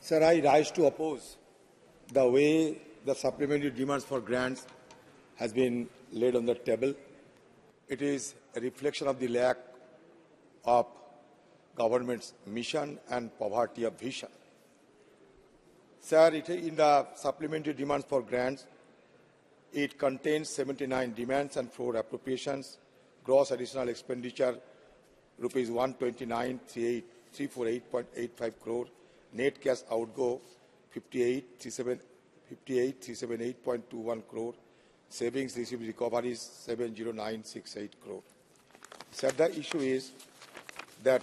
Sir, I rise to oppose the way the supplementary demands for grants has been laid on the table. It is a reflection of the lack of government's mission and poverty of vision. Sir, in the supplementary demands for grants, it contains 79 demands and 4 appropriations, gross additional expenditure rupees 129,348.85 crore, net cash outgo 58,378.21 crore, savings received recoveries 70968 crore. Sir, the issue is that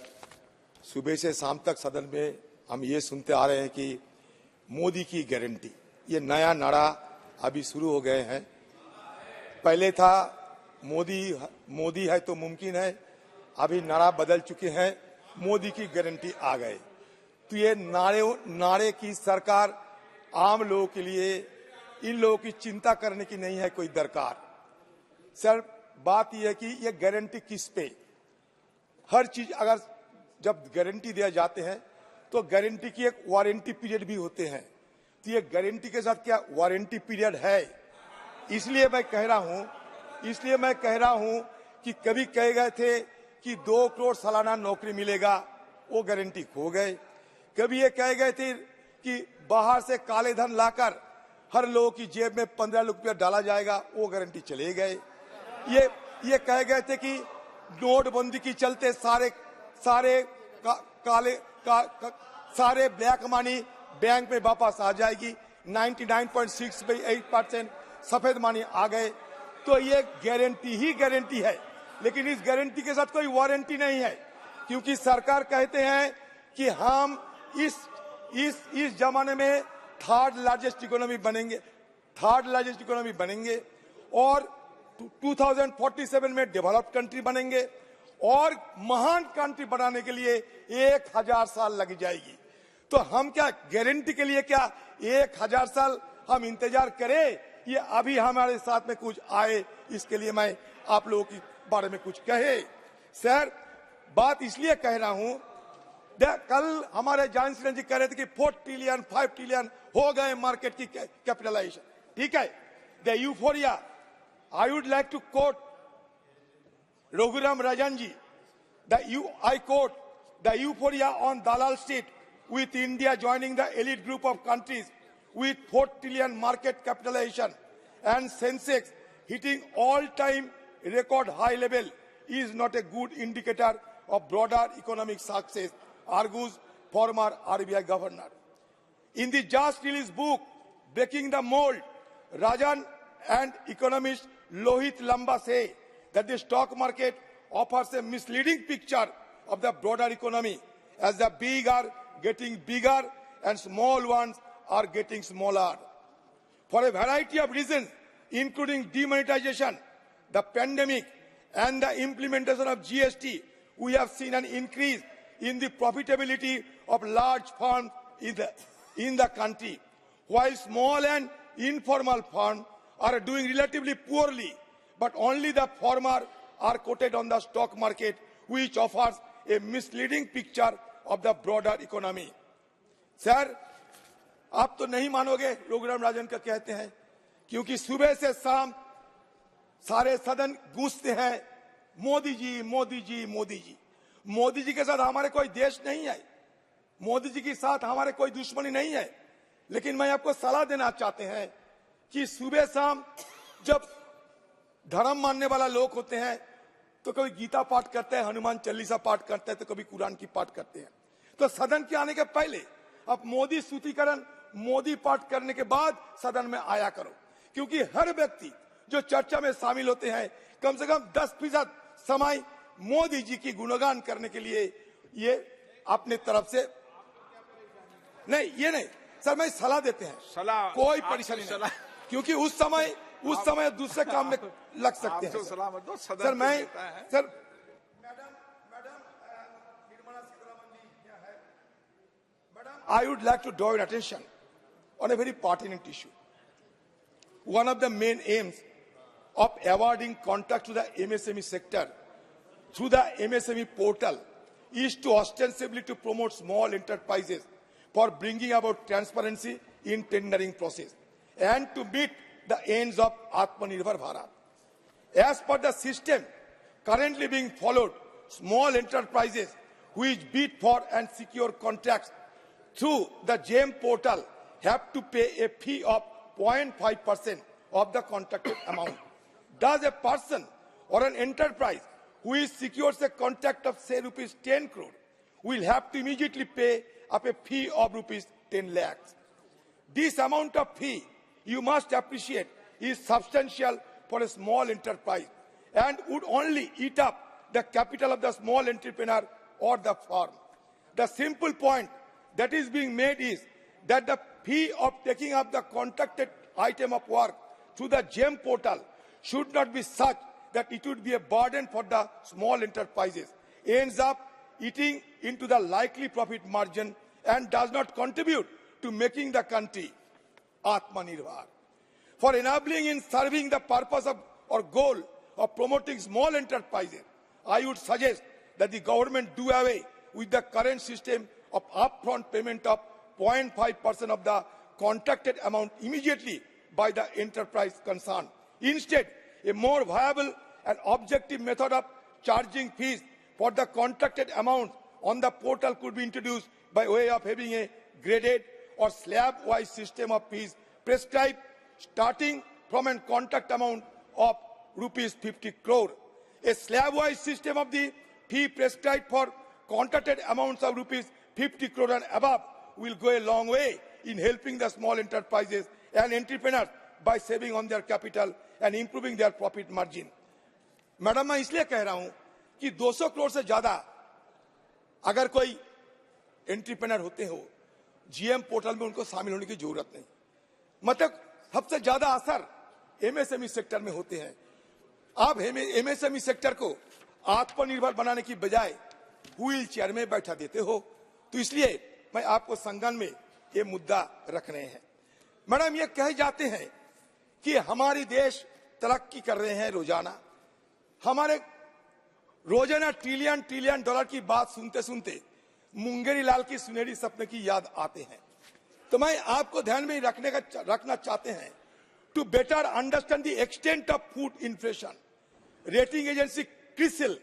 सुबह से शाम तक सदन में हम ये सुनते आ रहे हैं कि मोदी की गारंटी, ये नया नारा अभी शुरू हो गए हैं। पहले था मोदी है तो मुमकिन है, अभी नारा बदल चुके हैं, मोदी की गारंटी आ गए। तो ये नारे की सरकार आम लोगों के लिए, इन लोगों की चिंता करने की नहीं है कोई दरकार। सर, बात यह है कि ये गारंटी किस पे, हर चीज अगर जब गारंटी दिया जाते हैं तो गारंटी की एक वारंटी पीरियड भी होते हैं। तो ये गारंटी के साथ क्या वारंटी पीरियड है? इसलिए मैं कह रहा हूं कि कभी कह गए थे कि 2 करोड़ सालाना नौकरी मिलेगा, वो गारंटी खो गए। कभी ये कह गए थे कि बाहर से काले धन लाकर हर लोगों की जेब में 15 रुपया डाला जाएगा, वो गारंटी चले गए। ये कह गए थे कि नोटबंदी की चलते सारे ब्लैक मनी बैंक में वापस आ जाएगी, 99.68% सफेद मनी आ गए। तो ये गारंटी ही गारंटी है, लेकिन इस गारंटी के साथ कोई वारंटी नहीं है, क्योंकि सरकार कहते हैं कि हम इस जमाने में थर्ड लार्जेस्ट इकोनॉमी बनेंगे और 2047 में डेवलप्ड कंट्री बनेंगे और महान कंट्री बनाने के लिए 1000 साल लग जाएगी। तो हम क्या गारंटी के लिए क्या 1000 साल हम इंतजार करें? ये अभी हमारे साथ में कुछ आए, इसके लिए मैं आप लोगों के बारे में कुछ कहे। सर, बात इसलिए कह रहा हूं, कल हमारे जॉन सिन्हा जी कह रहे थे कि 4 ट्रिलियन 5 ट्रिलियन हो गए मार्केट की कैपिटलाइजेशन। ठीक है, the euphoria, I would like to quote Raghuram Rajan ji, I quote, the euphoria on Dalal Street with India joining the elite group of countries with 4 trillion market capitalization and Sensex hitting all-time record high level is not a good indicator of broader economic success, argues former RBI governor. In the just released book, Breaking the Mold, Rajan and economist Lohit Lamba say that the stock market offers a misleading picture of the broader economy, as the big are getting bigger and small ones are getting smaller. For a variety of reasons, including demonetization, the pandemic, and the implementation of GST, we have seen an increase in the profitability of large firms in the country, while small and informal firms are doing relatively poorly, but only the former are quoted on the stock market, which offers a misleading picture of the broader economy. Sir, आप तो नहीं मानोगे रघुराम राजन का कहते हैं, क्योंकि सुबह से शाम सारे सदन गूंजते हैं मोदी जी मोदी जी मोदी जी। मोदी जी के साथ हमारे कोई देश नहीं है, मोदी जी के साथ हमारे कोई दुश्मनी नहीं है, लेकिन मैं आपको सलाह देना चाहते हैं कि सुबह शाम जब धर्म मानने वाला लोग होते हैं तो कभी गीता पाठ करते हैं, हनुमान चालीसा पाठ करते हैं, तो कभी कुरान की पाठ करते हैं। तो सदन के आने के पहले अब मोदी स्तुतिकरण, मोदी पाठ करने के बाद सदन में आया करो, क्योंकि हर व्यक्ति जो चर्चा में शामिल होते हैं कम से कम 10% समय मोदी जी की गुणगान करने के लिए ये अपने तरफ से नहीं, ये नहीं सर, मैं सलाह देते हैं, कोई परेशानी नहीं, क्योंकि उस समय दूसरे काम में लग सकते हैं। सर, मैं sir I would like to draw your attention on a very pertinent issue. One of the main aims of awarding contracts to the MSME sector through the MSME portal is to ostensibly to promote small enterprises for bringing about transparency in tendering process and to meet the ends of Atmanirbhar Bharat. As per the system currently being followed, small enterprises which bid for and secure contracts through the GEM portal have to pay a fee of 0.5% of the contracted amount. Thus, a person or an enterprise who secures a contract of say rupees 10 crore will have to immediately pay up a fee of rupees 10 lakhs. This amount of fee, you must appreciate, is substantial for a small enterprise and would only eat up the capital of the small entrepreneur or the firm. The simple point that is being made is that the fee of taking up the contracted item of work through the GEM portal should not be such that it would be a burden for the small enterprises, ends up eating into the likely profit margin and does not contribute to making the country Atmanirbhar. For enabling in serving the purpose of or goal of promoting small enterprises, I would suggest that the government do away with the current system of upfront payment of 0.5% of the contracted amount immediately by the enterprise concerned. Instead, a more viable and objective method of charging fees for the contracted amount on the portal could be introduced by way of having a graded or slab-wise system of fees prescribed starting from a contract amount of rupees 50 crore. A slab-wise system of the fee prescribed for contracted amounts of rupees 50 crore and above will go a long way in helping the small enterprises and entrepreneurs by saving on their capital and improving their profit margin. Madam, मैं इसलिए कह रहा हूं कि 200 करोड़ से ज्यादा अगर कोई एंटरप्रेन्योर होते हो, जीएम पोर्टल में उनको शामिल होने की जरूरत नहीं। मतलब सबसे ज्यादा असर एमएसएमई सेक्टर में होते हैं। आप एमएसएमई सेक्टर को आत्मनिर्भर बनाने की बजाय व्हील चेयर में बैठा देते हो, तो इसलिए मैं आपको संज्ञान में ये मुद्दा रख रहे हैं। मैडम, ये कहे जाते हैं कि हमारी देश तरक्की कर रहे हैं रोजाना। हमारे रोजाना ट्रिलियन डॉलर की बात सुनते सुनते मुंगेरी लाल की सुनहरी सपने की याद आते हैं। तो मैं आपको ध्यान में रखना चाहते हैं to better understand the extent of food inflation, rating agency Crisil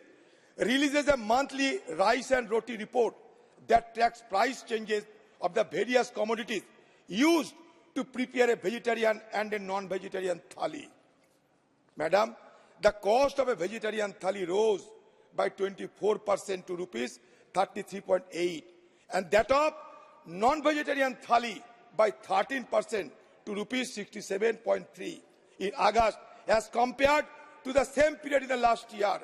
releases a monthly rice and roti report that tracks price changes of the various commodities used to prepare a vegetarian and a non-vegetarian thali. Madam, the cost of a vegetarian thali rose by 24% to rupees 33.8 and that of non-vegetarian thali by 13% to rupees 67.3 in August as compared to the same period in the last year.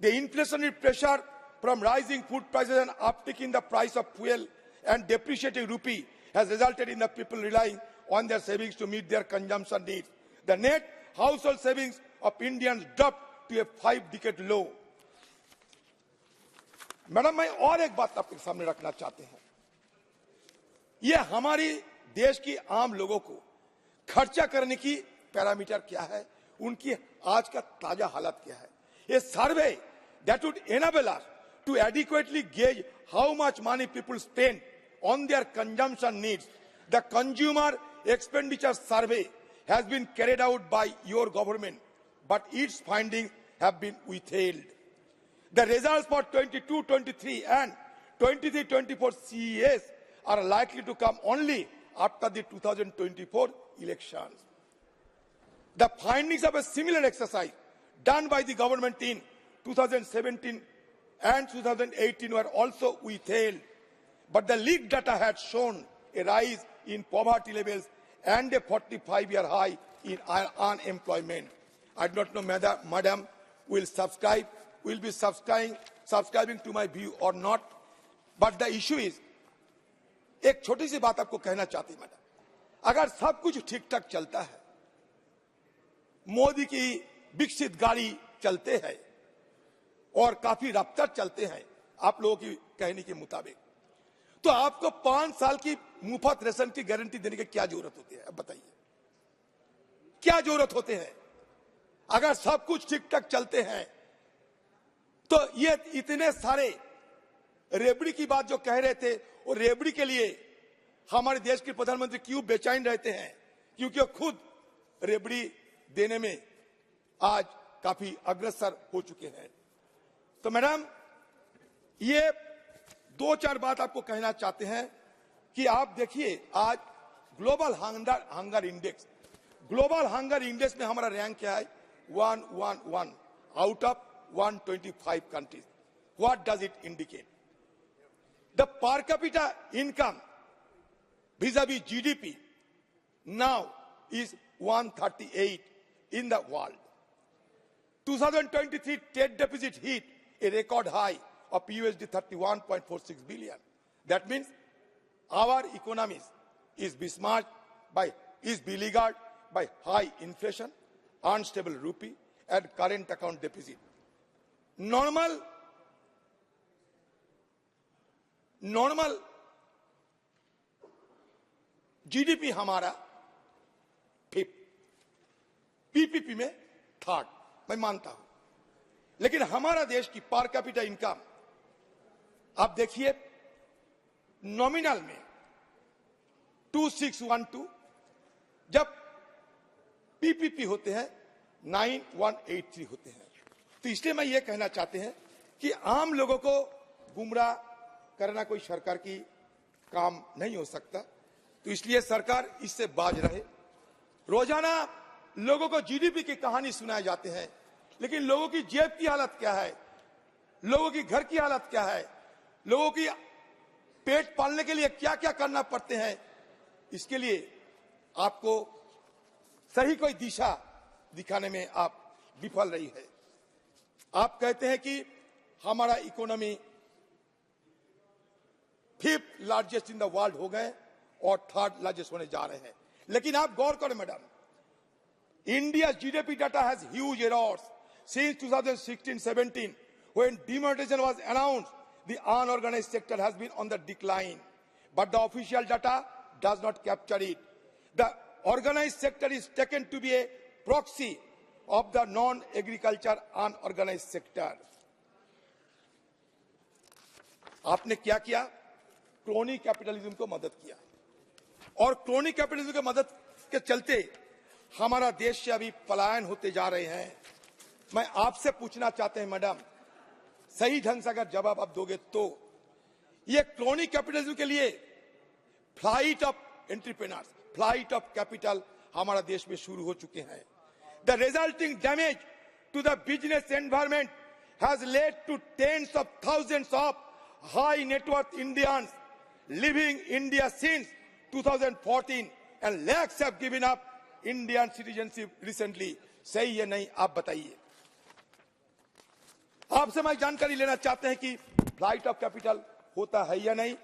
The inflationary pressure from rising food prices and uptick in the price of fuel and depreciating rupee has resulted in the people relying on their savings to meet their consumption needs. The net household savings of Indians dropped to a 5-decade low. Madam, मैं और एक बात आपके सामने रखना चाहते हैं। ये हमारी देश की आम लोगों को खर्चा करने की पैरामीटर क्या है, उनकी आज का ताजा हालत क्या है। A survey that would enable us to adequately gauge how much money people spend on their consumption needs. The Consumer Expenditure Survey has been carried out by your government, but its findings have been withheld. The results for 22-23 and 23-24 CES are likely to come only after the 2024 elections. The findings of a similar exercise done by the government in 2017 and 2018 were also withheld, but the leaked data had shown a rise in poverty levels and a 45-year high in unemployment. I do not know whether Madam will be subscribing to my view or not, but the issue is, एक छोटी सी बात आपको कहना चाहती हूं madam, अगर सब कुछ ठीक ठाक चलता है, मोदी की विकसित गाड़ी चलते हैं और काफी रफ्तार चलते हैं आप लोगों की कहने के मुताबिक, तो आपको 5 साल की मुफ्त रेशन की गारंटी देने की क्या जरूरत होती है? अब बताइए, क्या जरूरत होते हैं? अगर सब कुछ ठीक ठाक चलते हैं तो ये इतने सारे रेबड़ी की बात जो कह रहे थे और रेबड़ी के लिए हमारे देश के प्रधानमंत्री क्यों बेचैन रहते हैं? क्योंकि वो खुद रेबड़ी देने में आज काफी अग्रसर हो चुके हैं। तो मैडम, ये दो चार बात आपको कहना चाहते हैं कि आप देखिए आज ग्लोबल हंगर इंडेक्स में हमारा रैंक क्या है? 111 out of 125 countries. What does it indicate? The per capita income vis-a-vis GDP now is 138 in the world. 2023 trade deficit hit a record high of USD 31.46 billion. That means our economy is beleaguered by high inflation, unstable rupee, and current account deficit. Normal GDP हमारा fifth, PPP में third, मैं मानता हूं, लेकिन हमारा देश की per capita income आप देखिए नॉमिनल में 2612, जब PPP होते हैं 9183 होते हैं। तो इसलिए मैं ये कहना चाहते हैं कि आम लोगों को गुमराह करना कोई सरकार की काम नहीं हो सकता। तो इसलिए सरकार इससे बाज रहे। रोजाना लोगों को GDP की कहानी सुनाए जाते हैं, लेकिन लोगों की जेब की हालत क्या है, लोगों की घर की हालत क्या है, लोगों की पेट पालने के लिए क्या क्या करना पड़ते हैं, इसके लिए आपको सही कोई दिशा दिखाने में आप विफल रही है। आप कहते हैं कि हमारा economy fifth largest in the world हो गए और थर्ड लार्जेस्ट होने जा रहे हैं, लेकिन आप गौर करें madam, India's GDP data has huge errors. Since 2016-17, when demonetization was announced, the unorganized sector has been on the decline, but the official data does not capture it. The organized sector is taken to be a proxy of the non-agriculture unorganized sector. आपने क्या किया? Crony capitalism को मदद किया, और crony capitalism की मदद के चलते हमारा देश से अभी पलायन होते जा रहे हैं। मैं आपसे पूछना चाहते हैं मैडम, सही ढंग से अगर जवाब आप दोगे तो, ये क्रोनी कैपिटलिज्म के लिए flight of entrepreneurs, flight of capital हमारा देश में शुरू हो चुके हैं। The resulting damage to the business environment has led to tens of thousands of high net worth Indians leaving India since 2014 and lakhs have given up Indian citizenship recently. सही है नहीं, आप बताइए। आपसे मैं जानकारी लेना चाहते हैं कि फ्लाइट ऑफ कैपिटल होता है या नहीं,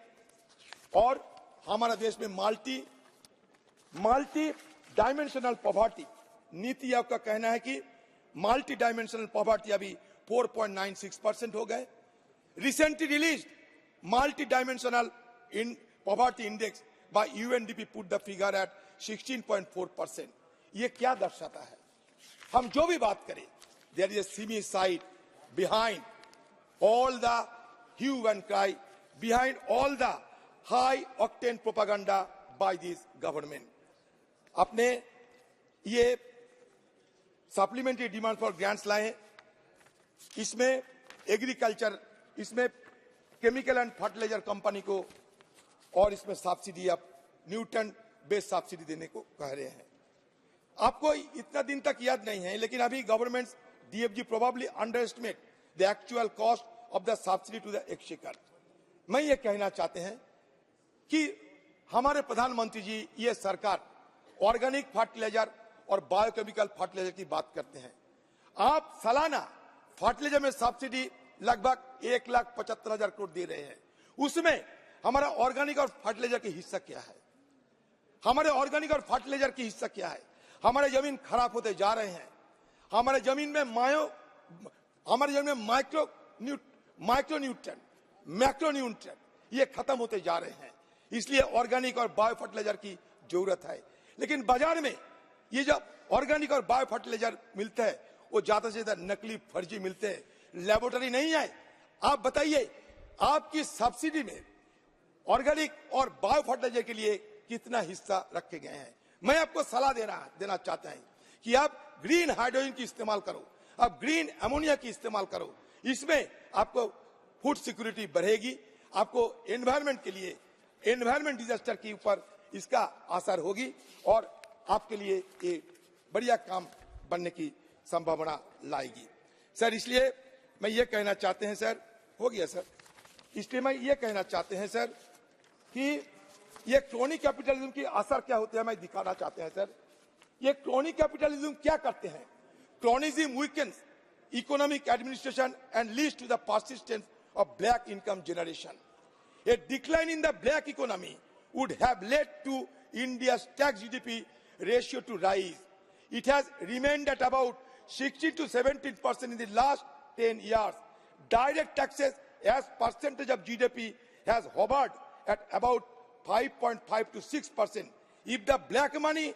और हमारा देश में multi dimensional poverty, NITI Aayog का कहना है कि मल्टी डायमेंशनल पॉवर्टी अभी 4.96% हो गए। Recently released multi dimensional poverty index by UNDP put the figure at 16.4%. ये क्या दर्शाता है? हम जो भी बात करें, there is a seamy side behind all the hue and cry, behind all the high octane propaganda by this government. अपने ये सप्लीमेंट्री डिमांड फॉर ग्रांट्स लाए, इसमें एग्रीकल्चर, इसमें केमिकल एंड फर्टिलाइजर कंपनी को, और इसमें सब्सिडी आप न्यूटन बेस्ड सब्सिडी देने को कह रहे हैं। आपको इतना दिन तक याद नहीं है, लेकिन अभी government DFG probably underestimate the actual cost of the subsidy to the exchequer. मैं ये कहना चाहते हैं कि हमारे प्रधानमंत्री जी, ये सरकार ऑर्गेनिक फर्टिलाइजर और बायोकेमिकल फर्टिलाइजर की बात करते हैं। आप सालाना फर्टिलाइजर में सब्सिडी लगभग 1,75,000 करोड़ दे रहे हैं। उसमें हमारा ऑर्गेनिक और फर्टिलाइजर की हिस्सा क्या है? हमारे ऑर्गेनिक और फर्टिलाइजर की हिस्सा क्या है? हमारे जमीन खराब होते जा रहे हैं, हमारे जमीन में माइक्रोन्यूट्रिएंट, मैक्रोन्यूट्रिएंट ये खत्म होते जा रहे हैं। इसलिए ऑर्गेनिक और बायो फर्टिलाइजर की जरूरत है। लेकिन बाजार में ये जो ऑर्गेनिक और बायो फर्टिलाइजर मिलते हैं, वो ज्यादा से ज्यादा नकली, फर्जी मिलते हैं, लेबोरेटरी नहीं है। आप बताइए, आपकी सब्सिडी में ऑर्गेनिक और बायो फर्टिलाइजर के लिए कितना हिस्सा रखे गए हैं। मैं आपको सलाह देना चाहता हूं कि आप ग्रीन हाइड्रोजन की इस्तेमाल करो, आप ग्रीन अमोनिया की इस्तेमाल करो। इसमें आपको फूड सिक्योरिटी बढ़ेगी, आपको एनवायरमेंट के लिए, एनवायरमेंट डिजास्टर के ऊपर इसका असर होगी और आपके लिए ये बढ़िया काम बनने की संभावना लाएगी। सर, इसलिए मैं ये कहना चाहते हैं सर, हो गया सर, इसलिए मैं ये कहना चाहते हैं सर कि ये क्रोनिक कैपिटलिज्म की असर क्या होते हैं मैं दिखाना चाहते हैं सर। ये क्रोनिक कैपिटलिज्म क्या करते हैं? Cronyism weakens economic administration and leads to the persistence of black income generation. A decline in the black economy would have led to India's tax GDP ratio to rise. It has remained at about 16 to 17% in the last 10 years. Direct taxes as percentage of GDP has hovered at about 5.5 to 6%. If the black money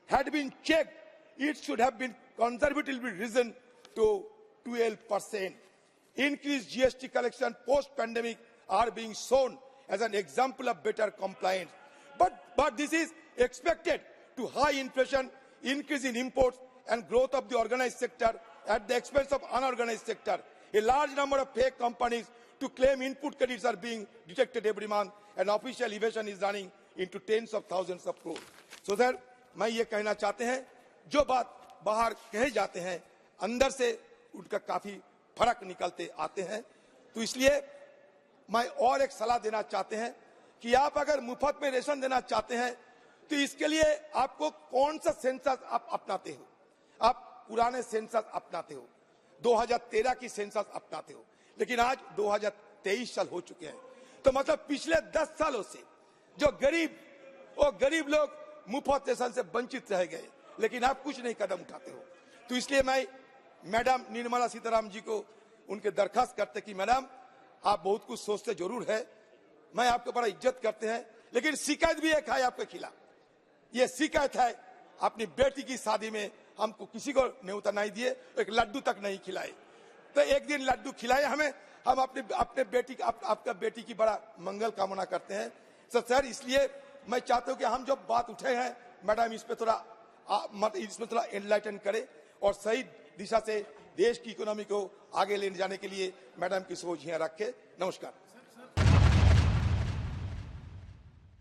had been checked, it should have been conservatively risen to 12%. Increased GST collection post-pandemic are being shown as an example of better compliance. But this is expected to high inflation, increase in imports, and growth of the organized sector at the expense of unorganized sector. A large number of fake companies to claim input credits are being detected every month, and official evasion is running into tens of thousands of crores. So, sir, मैं ये कहना चाहते हैं, जो बात बाहर कहे जाते हैं, अंदर से उनका काफी फर्क निकलते आते हैं। तो इसलिए मैं और एक सलाह देना चाहते हैं कि आप अगर मुफ्त में रेशन देना चाहते हैं तो इसके लिए आपको कौन सा सेंसस आप अपनाते हो? आप पुराने सेंसस अपनाते हो, 2013 की सेंसस अपनाते हो, लेकिन आज 2023 साल हो चुके हैं। तो मतलब पिछले 10 सालों से जो गरीब लोग मुफ्त रेशन से वंचित रह गए, लेकिन आप कुछ नहीं कदम उठाते हो। तो इसलिए मैं मैडम निर्मला सीतारामन जी को उनके दरखास्त करते कि मैडम आप बहुत कुछ सोचते जरूर है, मैं आपको बड़ा इज्जत करते हैं, लेकिन शिकायत भी एक है आपके खिलाफ। ये शिकायत है, अपनी बेटी की शादी में हमको किसी को न्योता नहीं दिए, एक लड्डू तक नहीं खिलाए। तो एक दिन लड्डू खिलाए हमें, हम अपने बेटी आपका बेटी की बड़ा मंगल कामना करते हैं। तो सर, इसलिए मैं चाहता हूं कि हम जो बात उठे हैं मैडम इसमें थोड़ा एनलाइटन करे और सही दिशा से देश की इकोनॉमी को आगे ले जाने के लिए मैडम की सोच यहाँ रखे। नमस्कार।